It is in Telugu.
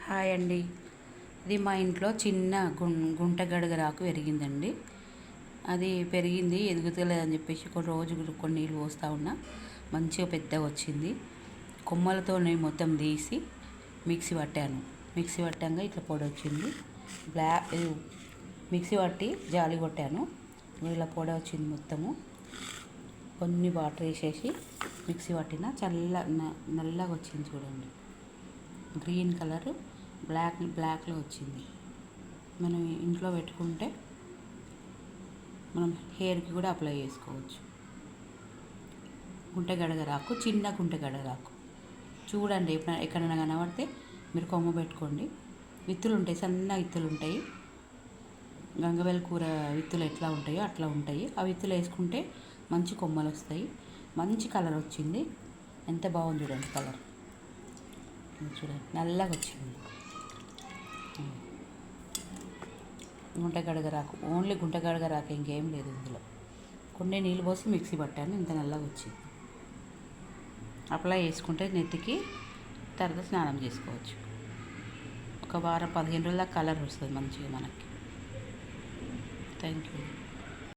హాయ్ అండి. ఇది మా ఇంట్లో చిన్న గుంట గడగరాకు పెరిగిందండి. అది పెరిగింది ఎదుగుతలేదని చెప్పేసి కొన్ని నీళ్ళు పోస్తూ ఉన్నా. మంచిగా పెద్దగా వచ్చింది. కొమ్మలతో మొత్తం తీసి మిక్సీ పట్టాను. మిక్సీ పట్టాక ఇట్లా పొడి వచ్చింది. మిక్సీ పట్టి జాలి కొట్టాను. ఇలా పొడి వచ్చింది మొత్తము. కొన్ని వాటర్ వేసేసి మిక్సీ పట్టిన నల్లగా వచ్చింది చూడండి. గ్రీన్ కలరు బ్లాక్లో వచ్చింది. మనం ఇంట్లో పెట్టుకుంటే మనం హెయిర్కి కూడా అప్లై చేసుకోవచ్చు. గుంటగడగరాకు, చిన్న గుంటగడగరాకు చూడండి. ఎక్కడైనా కనబడితే మీరు కొమ్మ పెట్టుకోండి. విత్తులు ఉంటాయి, సన్న విత్తులు ఉంటాయి. గంగవేల కూర విత్తులు ఎట్లా ఉంటాయో అట్లా ఉంటాయి. ఆ విత్తులు వేసుకుంటే మంచి కొమ్మలు వస్తాయి. మంచి కలర్ వచ్చింది. ఎంత బాగుంది చూడండి కలర్. చూడండి నల్లగా వచ్చింది. గుంటగడగరాకు, ఓన్లీ గుంటగడగరాకు, ఇంకేం లేదు ఇందులో. కొన్ని నీళ్ళు పోసి మిక్సీ పట్టాను. ఇంత నల్లగా వచ్చింది. అప్లై చేసుకుంటే నెత్తికి తర్వాత స్నానం చేసుకోవచ్చు. ఒక వారం 15 రోజుల కలర్ వస్తుంది మంచిగా మనకి. Thank you.